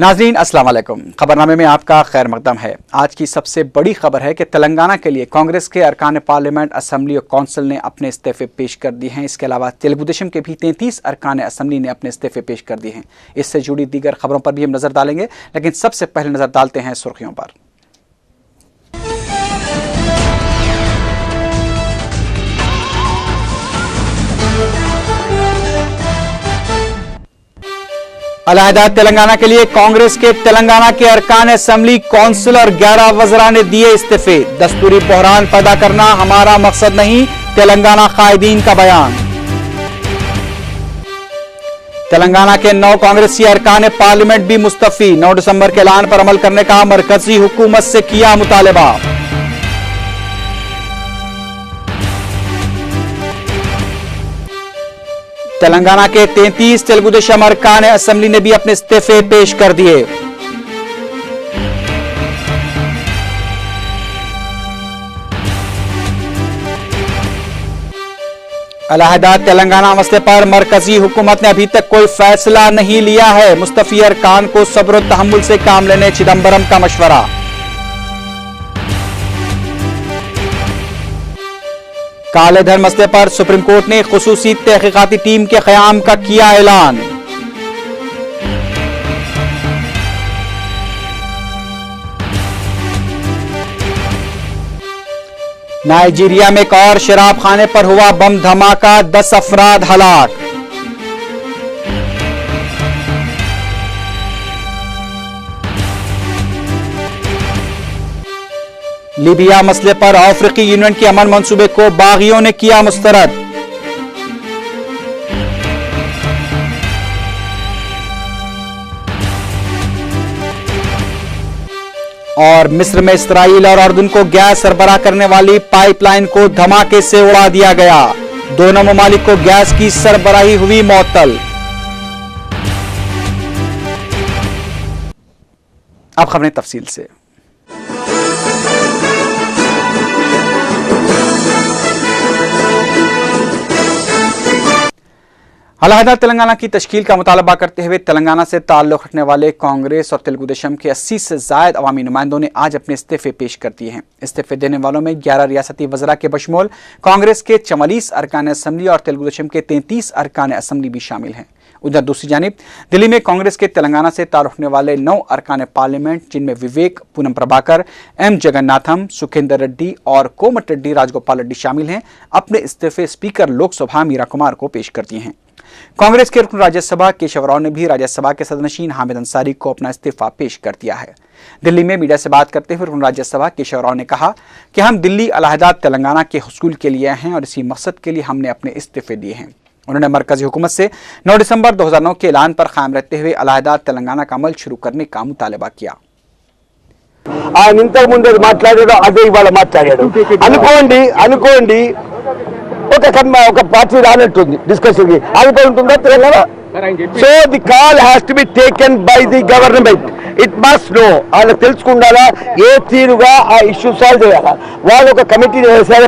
नाज़रीन अस्सलाम वालेकुम। खबरनामे में आपका खैर मकदम है। आज की सबसे बड़ी खबर है कि तेलंगाना के लिए कांग्रेस के अरकान पार्लियामेंट, असेंबली और कौंसिल ने अपने इस्तीफे पेश कर दिए हैं। इसके अलावा तेलुगु देशम के भी 33 अरकान असेंबली ने अपने इस्तीफे पेश कर दिए हैं। इससे जुड़ी दीगर खबरों पर भी हम नजर डालेंगे, लेकिन सबसे पहले नजर डालते हैं सुर्खियों पर। अलहदा तेलंगाना के लिए कांग्रेस के तेलंगाना के अरकान असेंबली, कौंसिल और 11 वज़रा ने दिए इस्तीफे। दस्तूरी बहरान पैदा करना हमारा मकसद नहीं, तेलंगाना कायदीन का बयान। तेलंगाना के 9 कांग्रेसी अरकान पार्लियामेंट भी मुस्तफी। 9 दिसंबर के ऐलान पर अमल करने का मरकजी हुकूमत से किया मुतालबा। तेलंगाना के 33 तेलुगु देशम अरकान असेंबली ने भी अपने इस्तीफे पेश कर दिए। अलहदा तेलंगाना मसले पर मरकजी हुकूमत ने अभी तक कोई फैसला नहीं लिया है। मुस्तफी अरकान को सब्र और तहम्मुल से काम लेने चिदंबरम का मशवरा। काले धन मसले पर सुप्रीम कोर्ट ने खुसूसी तहकीकाती टीम के क़याम का किया ऐलान। नाइजीरिया में एक और शराब खाने पर हुआ बम धमाका, 10 अफराद हलाक। लीबिया मसले पर अफ्रीकी यूनियन के अमन मंसूबे को बागियों ने किया मुस्तरद। और मिस्र में इसराइल और उर्दन को गैस सरबराह करने वाली पाइपलाइन को धमाके से उड़ा दिया गया। दोनों ममालिक को गैस की सरबराही हुई मुअत्तल। अब खबरें तफसील से। अलहदा तेलंगाना की तश्कील का मुतालबा करते हुए तेलंगाना से ताल्लुक़ रखने वाले कांग्रेस और तेलुगु देशम के 80 से ज़ायद अवामी नुमाइंदों ने आज अपने इस्तीफे पेश कर दिए हैं। इस्तीफे देने वालों में 11 रियासती वज़रा के बशमूल कांग्रेस के 44 अरकान असेंबली और तेलुगु देशम के 33 अरकान असेंबली भी शामिल हैं। उधर दूसरी जानिब दिल्ली में कांग्रेस के तेलंगाना से ताल्लुक़ रखने वाले 9 अरकान पार्लियामेंट, जिनमें विवेक, पूनम प्रभाकर, एम जगन्नाथम, सुखेंदर रेड्डी और कोमट रेड्डी राजगोपाल रेड्डी शामिल हैं, अपने इस्तीफे स्पीकर लोकसभा मीरा कुमार को पेश कर दिए हैं। कांग्रेस के रुकन राज्यसभा केशव राव ने भी राज्यसभा के सदनशीन हामिद अंसारी को अपना इस्तीफा पेश कर दिया है। दिल्ली में मीडिया से बात करते हुए रुकन राज्यसभा केशव राव ने कहा कि हम दिल्ली अलहदा तेलंगाना के हुसूल के लिए हैं और इसी मकसद के लिए हमने अपने इस्तीफे दिए हैं। उन्होंने मरकजी हुकूमत से 9 दिसंबर 2009 के ऐलान पर कायम रहते हुए अलहदा तेलंगाना का अमल शुरू करने का मुतालबा किया। ఒక పార్టీ రానట్టుంది డిస్కషన్ కి ఆగిపోయి ఉంటుందా Telangana. So the call has to be taken by the government. It must know, వాళ్ళకి తెలుసుకుండాలా ఏ తీరుగా ఆ ఇష్యూ సాల్వ్ చేయాలా. వాళ్ళు ఒక కమిటీ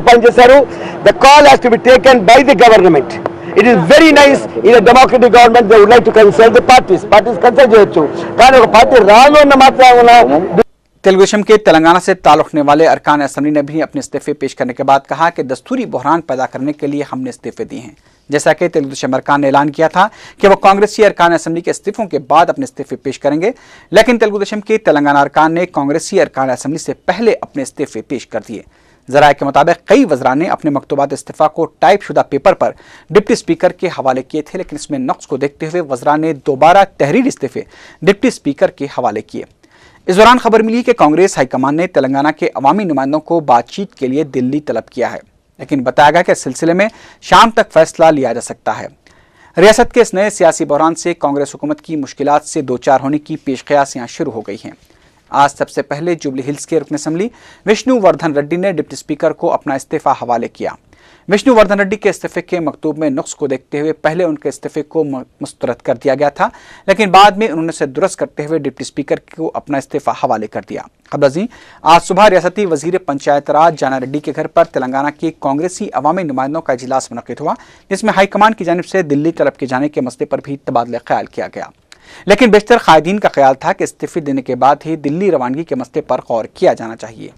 పనిచేశారు. The call has to be taken by the government. It is very nice in a democratic government they would like to consult the parties consult చేయొచ్చు. కానీ ఒక పార్టీ రాను అన్న మాత్రం तेलुगु देशम के तेलंगाना से ताल्लुक़ रखने वाले अरकान असेंबली ने भी अपने इस्तीफे पेश करने के बाद कहा कि दस्तूरी बहरान पैदा करने के लिए हमने इस्तीफे दिए हैं। जैसा कि तेलुगु देशम अरकान ने ऐलान किया था कि वह कांग्रेसी अरकान असेंबली के इस्तीफों के बाद अपने इस्तीफे पेश करेंगे, लेकिन तेलुगु देशम के तेलंगाना अरकान ने कांग्रेसी अरकान असेंबली से पहले अपने इस्तीफे पेश कर दिए। ज़राए के मुताबिक कई वज़रा ने अपने मकतूबात इस्तीफा को टाइप शुदा पेपर पर डिप्टी स्पीकर के हवाले किए थे, लेकिन इसमें नक्स को देखते हुए वज़रा ने दोबारा तहरीर इस्तीफे डिप्टी स्पीकर के हवाले किए। इस दौरान खबर मिली कि कांग्रेस हाईकमान ने तेलंगाना के अवामी नुमाइंदों को बातचीत के लिए दिल्ली तलब किया है, लेकिन बताया गया कि इस सिलसिले में शाम तक फैसला लिया जा सकता है। रियासत के इस नए सियासी बहरान से कांग्रेस हुकूमत की मुश्किलात से दो चार होने की पेशकयासियां शुरू हो गई हैं। आज सबसे पहले जुबली हिल्स के रुकन असेंबली विष्णु वर्धन रेड्डी ने डिप्टी स्पीकर को अपना इस्तीफा हवाले किया। विष्णु वर्धन रेड्डी के इस्तीफे के मकतूब में नुक्स को देखते हुए पहले उनके इस्तीफे को मुस्तरद कर दिया गया था, लेकिन बाद में उन्होंने इसे दुरुस्त करते हुए डिप्टी स्पीकर को अपना इस्तीफा हवाले कर दिया। खबरजी आज सुबह रियासती वजीर पंचायत राज जाना रेड्डी के घर पर तेलंगाना के कांग्रेसी अवामी नुमाइंदों का इजलास मुनक्किद हुआ, जिसमें हाईकमान की जानिब से दिल्ली तलब किए जाने के मसले पर भी तबादला ख्याल किया गया। लेकिन बेशतर कायदीन का ख्याल था कि इस्तीफे देने के बाद ही दिल्ली रवानगी के मसले पर गौर किया जाना चाहिए।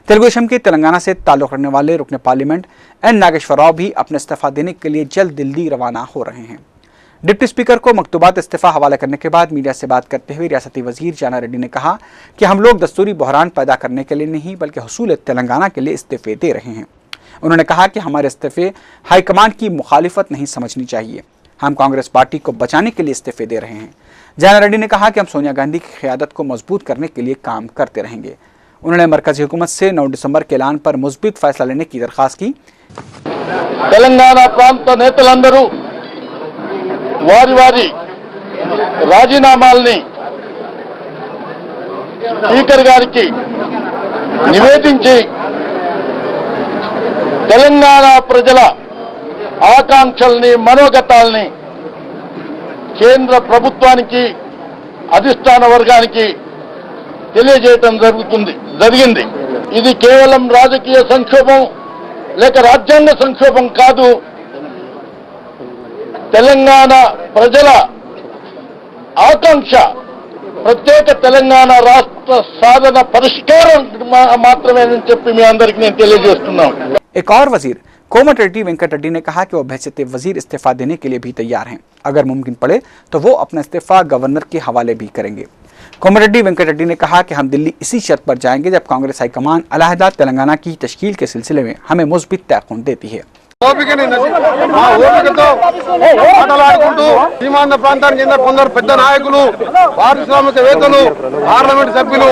तेलुगु देशम के तेलंगाना से ताल्लुक रखने वाले रुकन पार्लियामेंट एन नागेश्वर राव भी अपने इस्तीफा देने के लिए जल्द दिल्ली रवाना हो रहे हैं। डिप्टी स्पीकर को मकतूबात इस्तीफा हवाला करने के बाद मीडिया से बात करते हुए रियासती वजीर जाना रेड्डी ने कहा कि हम लोग दस्तूरी बहरान पैदा करने के लिए नहीं बल्कि हुसूल तेलंगाना के लिए इस्तीफे दे रहे हैं। उन्होंने कहा कि हमारे इस्तीफे हाईकमान की मुखालिफत नहीं समझनी चाहिए, हम कांग्रेस पार्टी को बचाने के लिए इस्तीफे दे रहे हैं। जाना रेड्डी ने कहा कि हम सोनिया गांधी की क़यादत को मजबूत करने के लिए काम करते रहेंगे। उन्होंने मरकजी हुकूमत से 9 दिसंबर के ऐलान पर मुस्बित फैसला लेने की दरख्वास्त की। तेलंगाना प्रांत नेतलंदरू వారి వారి రాజీనామాల్ని స్పీకర్ గారికి నివేదించి తెలంగాణ ప్రజల ఆకాంక్షల్ని మనోగతాల్ని కేంద్ర ప్రభుత్వానికి అధిష్టాన వర్గానికి తెలియజేయడం జరిగింది। ఇది కేవలం రాజకీయ సంక్షోభం లేక రాజ్యాంగ సంక్షోభం కాదు, తెలంగాణ ప్రజల ఆకాంక్ష ప్రత్యేక తెలంగాణ రాష్ట్ర సాధన పరిష్కారం మాత్రమేనని చెప్పి మీ అందరికీ నేను తెలియజేస్తున్నాను। एक और वजीर कोमटिरेड्डी वेंकट रेड्डी ने कहा कि वो बहसीत वजीर इस्तीफा देने के लिए भी तैयार हैं। अगर मुमकिन पड़े तो वो अपना इस्तीफा गवर्नर के हवाले भी करेंगे। कोमटिरेड्डी वेंकट रेड्डी ने कहा कि हम दिल्ली इसी शर्त पर जाएंगे जब कांग्रेस हाईकमान अलहदा तेलंगाना की तश्कील के सिलसिले में हमें मुस्बित तयखुन देती है। ఓపికతో మాట్లాడుకుంటూ సీమాంధ్ర ప్రాంతానికి చెందిన కొందరు పెద్ద నాయకులు, పారిశ్రామికవేత్తలు, పార్లమెంట్ సభ్యులు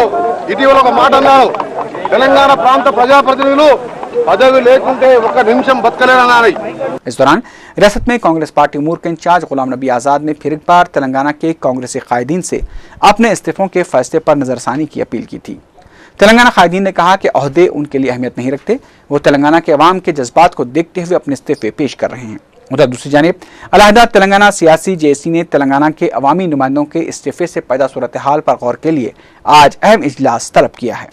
ఇటీవల ఒక మాట అన్నారు, తెలంగాణ ప్రాంత ప్రజాప్రతినిధులు పదవి లేకుంటే ఒక్క నిమిషం బతకలేరన్నారు। इस दौरान रियासत में कांग्रेस पार्टी उमूर के इंचार्ज गुलाम नबी आजाद ने फिर एक बार तेलंगाना के कांग्रेसी कायदीन से अपने इस्तीफों के फैसले पर नजरसानी की अपील की थी। तेलंगाना कायदीन ने कहा कि ओहदे उनके लिए अहमियत नहीं रखते, वो तेलंगाना के अवाम के जज्बात को देखते हुए अपने इस्तीफे पेश कर रहे हैं। उधर दूसरी जानिब अलहदा तेलंगाना सियासी जेएसी ने तेलंगाना के अवामी नुमाइंदों के इस्तीफे से पैदा सूरत हाल पर गौर के लिए आज अहम इजलास तलब किया है।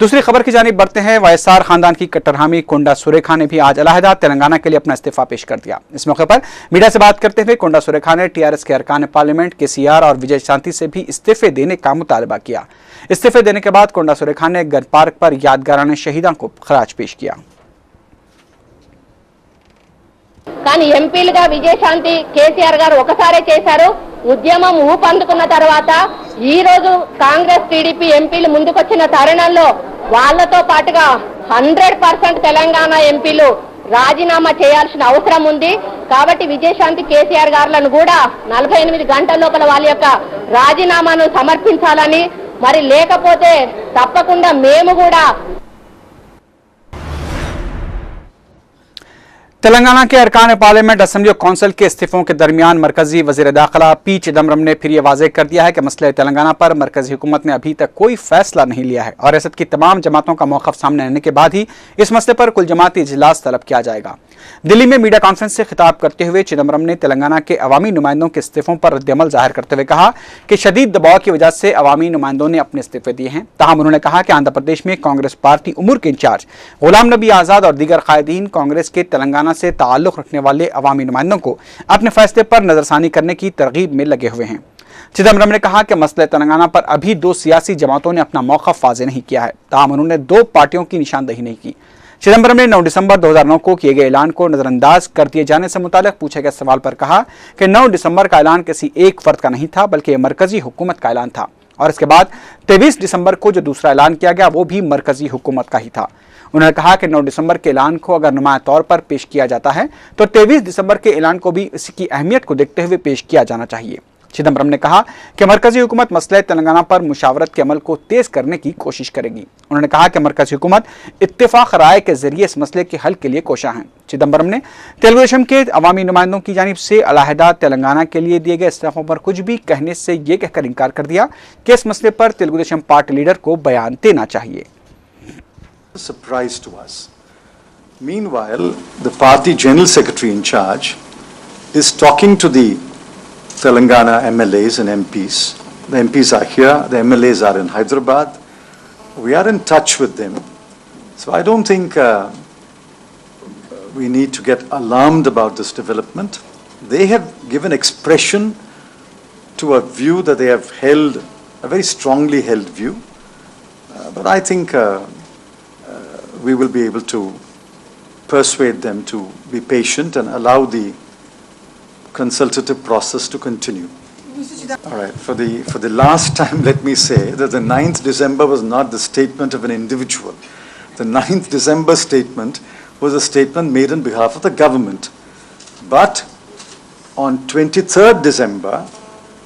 दूसरी खबर की जानिब बढ़ते हैं। वाईएसआर खानदान की कट्टर हामी कोंडा सुरेखा ने भी आज अलहदा तेलंगाना के लिए अपना इस्तीफा पेश कर दिया। इस मौके पर मीडिया से बात करते हुए कोंडा सुरेखा ने टीआरएस के अरकान पार्लियामेंट केसीआर और विजय शांति से भी इस्तीफे देने का मुतालबा किया। इस्तीफे देने के बाद कोंडा सुरेखा ने गन पार्क पर यादगाराने शहीदों को खराज पेश किया। కానీ ఎంపీలుగా విజయశాంతి కేసీఆర్ గారు ఒకసారే చేశారు। ఉద్యమం ఊపందుకున్న తర్వాత ఈ రోజు కాంగ్రెస్ టీడీపీ ఎంపీలు ముందుకొచ్చిన తరుణంలో వాళ్ళతో పాటుగా 100% తెలంగాణ ఎంపీలు రాజీనామా చేయాల్సిన అవసరం ఉంది। కాబట్టి విజయశాంతి కేసీఆర్ గారులను కూడా 48 గంటల లోపల వాళ్ళ యొక్క రాజీనామాను సమర్పించాలని, మరి లేకపోతే తప్పకుండా మేము కూడా तेलंगाना के अरकान पार्लियामेंट असेंबली और काउंसिल के इस्तीफों के दरमियान मरकजी वजीर दाखिला पी चिदम्बरम ने फिर यह वाज़ेह कर दिया है कि मसले तेलंगाना पर मरकजी हुकूमत ने अभी तक कोई फैसला नहीं लिया है और रियासत की तमाम जमातों का मौक़िफ़ सामने आने के बाद ही इस मसले पर कुल जमाती इजलास तलब किया जाएगा। दिल्ली में मीडिया कॉन्फ्रेंस से खिताब करते हुए चिदम्बरम ने तेलंगाना के अवामी नुमाइंदों के इस्तीफों पर रद्दअमल जाहिर करते हुए कहा कि शदीद दबाव की वजह से अवामी नुमाइंदों ने अपने इस्तीफे दिए हैं। ताहम उन्होंने कहा कि आंध्र प्रदेश में कांग्रेस पार्टी उमूर के इंचार्ज गुलाम नबी आज़ाद और दीगर कायदीन कांग्रेस के तेलंगाना से ताल्लुक़ रखने वाले अवामी नुमाइंदों को अपने फैसले पर नजरसानी करने की तरगीब में लगे हुए हैं। चिदम्बरम ने कहा कि मसले तेलंगाना पर अभी 2 सियासी जमातों ने अपना मौक़िफ़ वाज़ेह नहीं किया है। ताहम उन्होंने 2 पार्टियों की निशानदही नहीं की। चिदम्बरम ने 9 दिसंबर 2009 को किए गए ऐलान को नजरअंदाज कर दिए जाने से मुताल्लिक़ पूछे गए सवाल पर कहा कि 9 दिसंबर का ऐलान किसी एक फर्द का नहीं था बल्कि मरकजी हुकूमत का ऐलान था और इसके बाद 23 दिसंबर को जो दूसरा ऐलान किया गया वो भी मरकजी हुकूमत का ही था। उन्होंने कहा कि 9 दिसंबर के ऐलान को अगर नुमाया तौर पर पेश किया जाता है तो 23 दिसंबर के ऐलान को भी इसकी अहमियत को देखते हुए पेश किया जाना चाहिए। चिदम्बरम ने कहा कि मरकजी हुकूमत मसले तेलंगाना पर मुशावरत के अमल को तेज करने की कोशिश करेगी। उन्होंने कहा कि मरकजी हुकूमत इत्तेफाक राय के जरिए इस मसले के हल के लिए कोशा है। चिदम्बरम ने तेलुगु देशम के अवामी नुमाइंदों की जानिब से अलहदा तेलंगाना के लिए दिए गए इस्तीफों पर कुछ भी कहने से ये कहकर इनकार कर दिया कि इस मसले पर तेलुगु देशम पार्टी लीडर को बयान देना चाहिए। Surprise to us. Meanwhile, the party general secretary in charge is talking to the Telangana MLAs and MPs. The MPs are here, the MLAs are in Hyderabad. We are in touch with them. So I don't think we need to get alarmed about this development. they have given expression to a view that they have held, a very strongly held view. But I think we will be able to persuade them to be patient and allow the consultative process to continue. All right, for the last time, let me say that the 9th December was not the statement of an individual. The 9th December statement was a statement made on behalf of the government. But on 23rd December,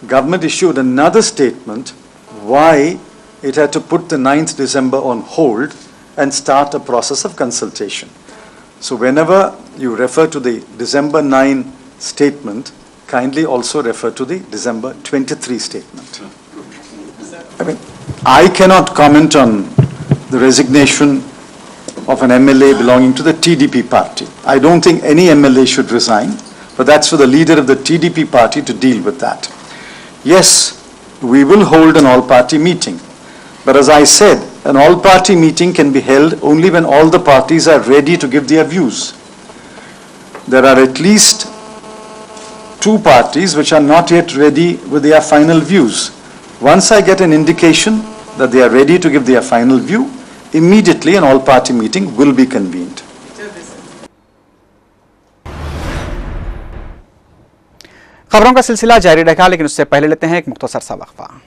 government issued another statement why it had to put the 9th December on hold and start a process of consultation. So whenever you refer to the December 9 statement, kindly also refer to the December 23 statement. I mean, I cannot comment on the resignation of an MLA belonging to the TDP party. I don't think any MLA should resign, but that's for the leader of the TDP party to deal with that. Yes, we will hold an all-party meeting, but as I said, an all-party meeting can be held only when all the parties are ready to give their views. There are at least 2 parties which are not yet ready with their final views. Once I get an indication that they are ready to give their final view, immediately an all-party meeting will be convened. खबरों का सिलसिला जारी रहेगा, लेकिन उससे पहले लेते हैं एक मुख्तसर सा वक्फा।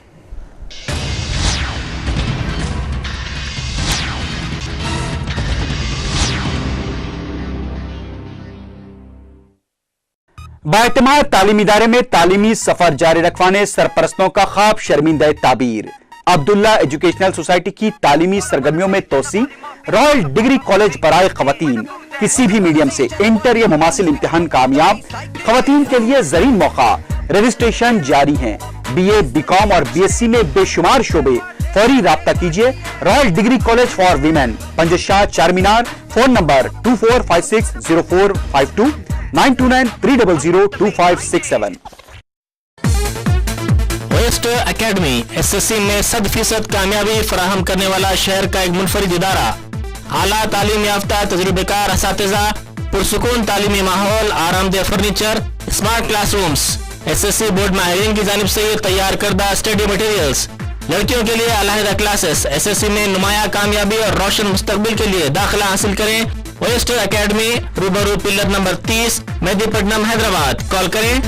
बाएतमाद तालीमी इदारे में तालीमी सफर जारी रखवाने सरपरस्तों का ख्वाब शर्मिंदा ताबीर। अब्दुल्ला एजुकेशनल सोसाइटी की तालीमी सरगर्मियों में तोसी। रॉयल डिग्री कॉलेज बराए खवातीन किसी भी मीडियम से इंटर या मुमासिल इम्तिहान कामयाब। खवातीन के लिए जरीन मौका, रजिस्ट्रेशन जारी है। BA, BCom और BSc में बेशुमार शोबे। फौरी राब्ता कीजिए। Royal degree college for women, Panjesha, Charminar. Phone number 24560452 9293002567। West academy SSC में 100% कामयाबी फराहम करने वाला शहर का एक मुनफरिद इदारा। आला तालीम याफ्ता तजुर्बेकार असातिज़ा, पुरसुकून तालीमी माहौल, आरामदेह furniture, smart classrooms. SSC board माहिरीन की जानिब से तैयार करदा स्टडी मटेरियल्स। लड़कियों के लिए अलहदा क्लासेस। SSC में नुमाया कामयाबी और रोशन मुस्तकबिल के लिए दाखिला हासिल करें। वेस्ट एकेडमी, रूबरू pillar number 30, Mehdipatnam, Hyderabad. Call करें।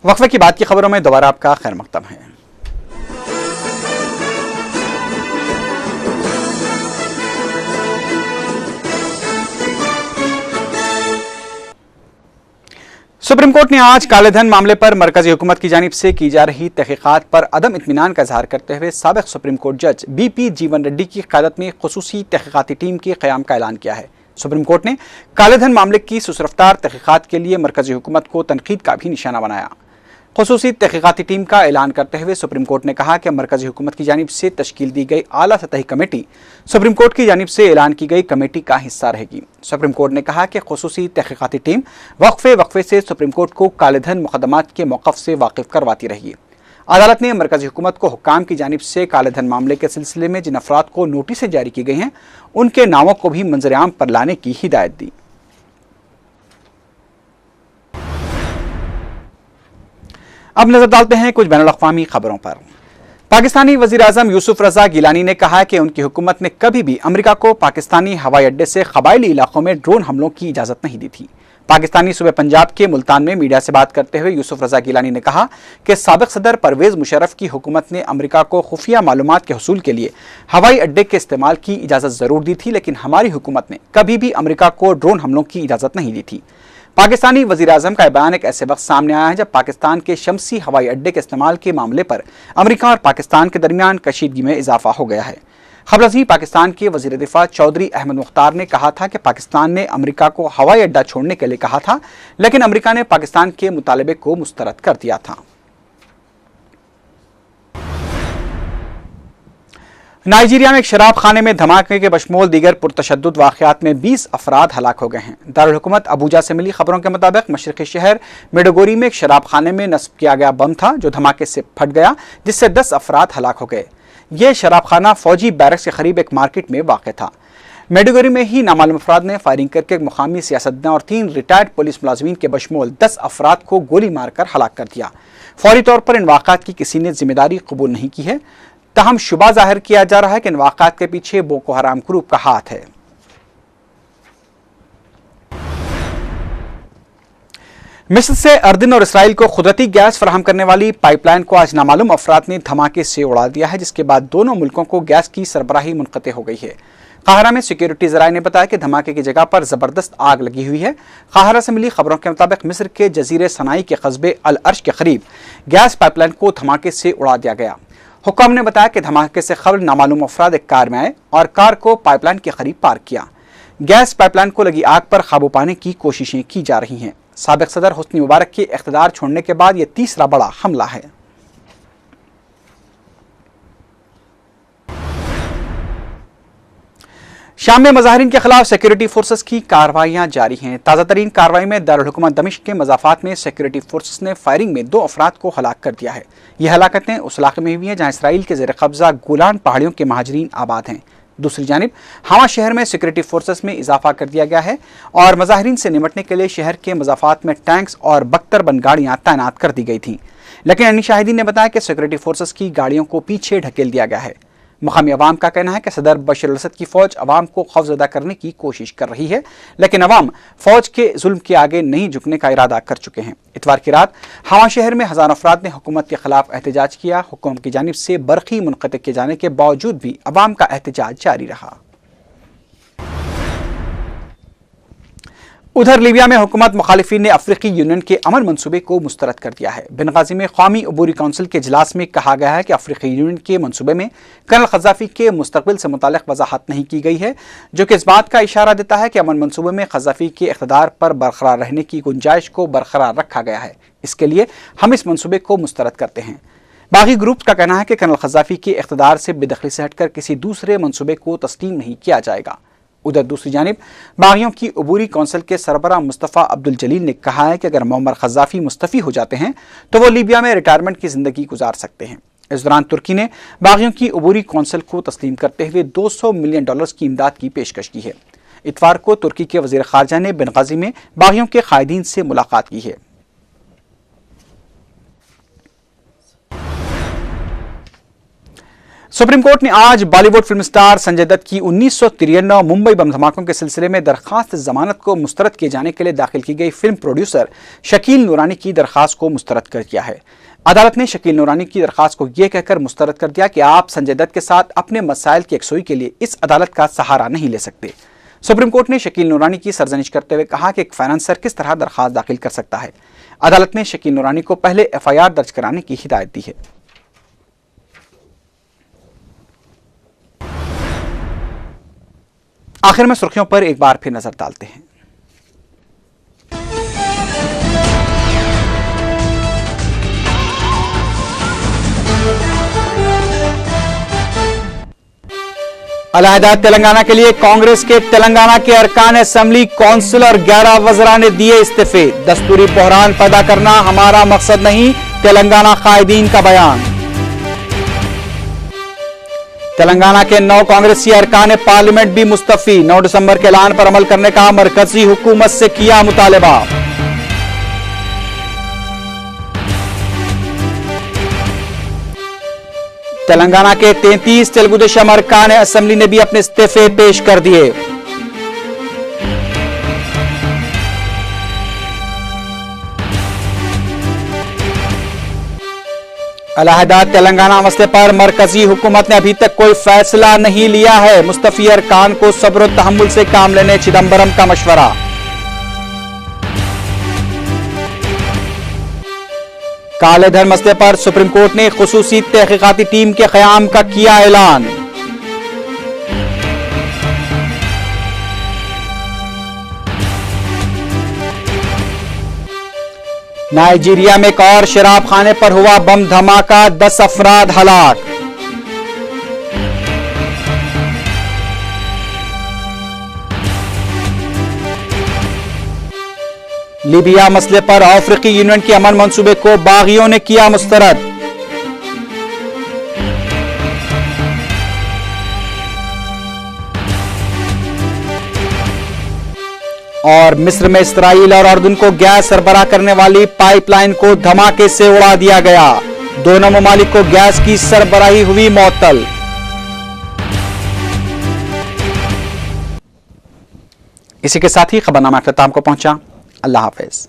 वक्फे की बात की खबरों में दोबारा आपका खैर मकदम है। सुप्रीम कोर्ट ने आज कालेधन मामले पर मरकजी हुकूमत की जानिब से की जा रही तहकीकात पर अदम इत्मीनान का इजहार करते हुए साबिक सुप्रीम कोर्ट जज BP जीवन रेड्डी की क़यादत में खुसूसी तहकीकाती टीम के क़याम का ऐलान किया है। सुप्रीम कोर्ट ने कालेधन मामले की सुसरफ्तार तहकीकात के लिए मरकजी हुकूमत को तनकीद का भी निशाना बनाया। खुसूसी तहकीकाती टीम का ऐलान करते हुए सुप्रीम कोर्ट ने कहा कि मरकजी हुकूमत की जानिब से तश्कील दी गई आला सतही कमेटी सुप्रीम कोर्ट की जानिब से ऐलान की गई कमेटी का हिस्सा रहेगी। सुप्रीम कोर्ट ने कहा कि खुसूसी तहकीकाती टीम वक्फे से सुप्रीम कोर्ट को कालेधन मुकदमात के मौक़िफ़ से वाकिफ करवाती रही। अदालत ने मरकजी हुकूमत को हुक्काम की जानिब से कालेधन मामले के सिलसिले में जिन अफराद को नोटिस जारी की गई हैं, उनके नामों को भी मंजर आम पर लाने की हिदायत दी। अब नजर डालते हैं कुछ बैनुल-अक़वामी खबरों पर। पाकिस्तानी वज़ीर आज़म यूसुफ रज़ा गिलानी ने कहा कि उनकी हुकूमत ने कभी भी अमेरिका को पाकिस्तानी हवाई अड्डे से क़बायली इलाकों में ड्रोन हमलों की इजाज़त नहीं दी थी। पाकिस्तानी सूबे पंजाब के मुल्तान में मीडिया से बात करते हुए यूसुफ रज़ा गिलानी ने कहा कि साबिक़ सदर परवेज़ मुशर्रफ की हुकूमत ने अमेरिका को खुफिया मालूमात के हसूल के लिए हवाई अड्डे के इस्तेमाल की इजाज़त ज़रूर दी थी, लेकिन हमारी हुकूमत ने कभी भी अमेरिका को ड्रोन हमलों की इजाज़त नहीं दी थी। पाकिस्तानी वज़ीर आज़म का बयान एक ऐसे वक्त सामने आया है जब पाकिस्तान के शमसी हवाई अड्डे के इस्तेमाल के मामले पर अमेरिका और पाकिस्तान के दरमियान कशीदगी में इजाफा हो गया है। खबरजी पाकिस्तान के वज़ीर दिफा चौधरी अहमद मुख्तार ने कहा था कि पाकिस्तान ने अमेरिका को हवाई अड्डा छोड़ने के लिए कहा था, लेकिन अमेरिका ने पाकिस्तान के मुतालबे को मुस्तरद कर दिया था। नाइजीरिया में एक शराब खाने में धमाके के बशमूल दीगर पुरतशद्दुद वाक़यात में 20 अफराद हलाक हो गए हैं। दारुल हुकूमत अबूजा से मिली खबरों के मुताबिक मशरक़ी शहर मेडोगोरी में एक शराब खाने में नस्ब किया गया बम था जो धमाके से फट गया, जिससे 10 अफराद हलाक हो गए। यह शराब खाना फौजी बैरक्स के करीब एक मार्केट में वाक़ था। मेडुगरी में ही नामालूम अफराद ने फायरिंग करके एक मुकामी सियासतदान और 3 रिटायर्ड पुलिस मुलाजमीन के बशमूल 10 अफराद को गोली मारकर हलाक कर दिया। फौरी तौर पर इन वाक़ात की किसी ने जिम्मेदारी कबूल नहीं की है, ताहम शुबा जाहिर किया जा रहा है कि इन वाक़ात के पीछे बोको हराम ग्रुप का हाथ है। मिस्र से अर्दिन और इसराइल को कुदरती गैस फराहम करने वाली पाइपलाइन को आज नामालूम अफराद ने धमाके से उड़ा दिया है, जिसके बाद दोनों मुल्कों को गैस की सरबराही मुनक़ते हो गई है। काहिरा में सिक्योरिटी ज़राए ने बताया कि धमाके की जगह पर जबरदस्त आग लगी हुई है। काहिरा से मिली खबरों के मुताबिक मिस्र के जजीरे सनाई के कस्बे अल अर्श के करीब गैस पाइपलाइन को धमाके से उड़ा दिया गया। हुक्म ने बताया कि धमाके से खबर नामालूम अफराद एक कार में आए और कार को पाइपलाइन के करीब पार्क किया। गैस पाइपलाइन को लगी आग पर काबू पाने की कोशिशें की जा रही हैं। साबिक सदर हुस्नी मुबारक के इख्तिदार छोड़ने के बाद यह तीसरा बड़ा हमला है। शाम में मुजाहिरीन के खिलाफ सिक्योरिटी फोर्सेस की कार्रवाइयां जारी हैं। ताज़ा तरीन कार्रवाई में दारुल हुकूमत दमिश्क के मज़ाफ़ात में सिक्योरिटी फोर्सेस ने फायरिंग में 2 अफराद को हलाक कर दिया है। यह हलाकतें उस इलाके में हुई हैं जहां इसराइल के ज़ेर कब्जा गोलान पहाड़ियों के महाजरीन आबाद हैं। दूसरी जानिब हमा शहर में सिक्योरिटी फोर्सेस में इजाफा कर दिया गया है और मुजाहिरीन से निपटने के लिए शहर के मज़ाफ़ात में टैंक्स और बख्तरबंद गाड़ियां तैनात कर दी गई थीं। लेकिन अन्य शाहिदीन ने बताया कि सिक्योरिटी फोर्सेस की गाड़ियों को पीछे ढकेल दिया गया है। मुकामी अवाम का कहना है कि सदर बशर अल-असद की फौज अवाम को खौफजदा करने की कोशिश कर रही है, लेकिन अवाम फौज के जुल्म के आगे नहीं झुकने का इरादा कर चुके हैं। इतवार की रात हमा शहर में हज़ारों अफराद ने हुकूमत के खिलाफ एहतजाज किया। हुकूमत की जानिब से बरक़ी मुनक़ते किए जाने के बावजूद भी अवाम का एहतजाज जारी रहा। उधर लीबिया में हुकूमत मुखालिफिन ने अफ्रीकी यूनियन के अमन मंसूबे को मुस्तरद कर दिया है। बेनगाजी में कौमी अबूरी कौंसिल के इजलास में कहा गया है कि अफ्रीकी यूनियन के मंसूबे में कर्नल क़ज़्ज़ाफ़ी के मुस्तक़बिल से मुताल्लिक़ वज़ाहत नहीं की गई है, जो कि इस बात का इशारा देता है कि अमन मंसूबे में क़ज़्ज़ाफ़ी के इक़्तिदार पर बरकरार रहने की गुंजाइश को बरकरार रखा गया है। इसके लिए हम इस मंसूबे को मुस्तरद करते हैं। बागी ग्रुप्स का कहना है कि कर्नल क़ज़्ज़ाफ़ी के इक़्तिदार से बेदखली से हटकर किसी दूसरे मंसूबे को तस्लीम नहीं किया जाएगा। उधर दूसरी जानिब बागियों की अबूरी कौंसिल के सरबराह मुस्तफ़ा अब्दुल जलील ने कहा है कि अगर मुअम्मर क़ज़्ज़ाफ़ी मुस्तफ़ी हो जाते हैं तो वो लीबिया में रिटायरमेंट की ज़िंदगी गुजार सकते हैं। इस दौरान तुर्की ने बागियों की अबूरी कौंसिल को तस्लीम करते हुए $200 मिलियन की इमदाद की पेशकश की है। इतवार को तुर्की के वज़ीर ख़ारजा ने बेनगाज़ी में बागियों के कायदीन से मुलाकात की है। सुप्रीम कोर्ट ने आज बॉलीवुड फिल्म स्टार संजय दत्त की 1993 मुंबई बम धमाकों के सिलसिले में दरखास्त जमानत को मुस्तरद किए जाने के लिए दाखिल की गई फिल्म प्रोड्यूसर शकील नूरानी की दरखास्त को मुस्तरद कर दिया है। अदालत ने शकील नूरानी की दरखास्त को यह कहकर मुस्तरद कर दिया कि आप संजय दत्त के साथ अपने मसाइल की यकसुई के लिए इस अदालत का सहारा नहीं ले सकते। सुप्रीम कोर्ट ने शकील नूरानी की सरजनिश करते हुए कहा कि एक फाइनेंसर किस तरह दरखास्त दाखिल कर सकता है। अदालत ने शकील नूरानी को पहले FIR दर्ज कराने की हिदायत दी है। आखिर में सुर्खियों पर एक बार फिर नजर डालते हैं। अलहदा तेलंगाना के लिए कांग्रेस के तेलंगाना के अरकान असेंबली कौंसिल और 11 वज़रा ने दिए इस्तीफे। दस्तूरी बहरान पैदा करना हमारा मकसद नहीं, तेलंगाना कायदीन का बयान। तेलंगाना के 9 कांग्रेसी अरकान पार्लियामेंट भी मुस्तफी। 9 दिसंबर के ऐलान पर अमल करने का मरकजी हुकूमत से किया मुतालबा। तेलंगाना के 33 तेलुगु देशम अरकान असेंबली ने भी अपने इस्तीफे पेश कर दिए। अलहदा तेलंगाना मसले पर मरकजी हुकूमत ने अभी तक कोई फैसला नहीं लिया है। मुस्तफी अरकान को सब्र और तहम्मुल से काम लेने चिदम्बरम का मशवरा। काले धन मसले पर सुप्रीम कोर्ट ने खुसूसी तहकीकाती टीम के क़याम का किया ऐलान। नाइजीरिया में एक और शराब खाने पर हुआ बम धमाका, 10 अफराद हलाक। लीबिया मसले पर अफ्रीकी यूनियन के अमन मंसूबे को बागियों ने किया मुस्तरद। और मिस्र में इसराइल और उर्दन को गैस सरबराह करने वाली पाइपलाइन को धमाके से उड़ा दिया गया। दोनों ममालिक को गैस की सरबराही हुई मुअत्तल। इसी के साथ ही खबरनामा अख्ताम को पहुंचा। अल्लाह हाफिज।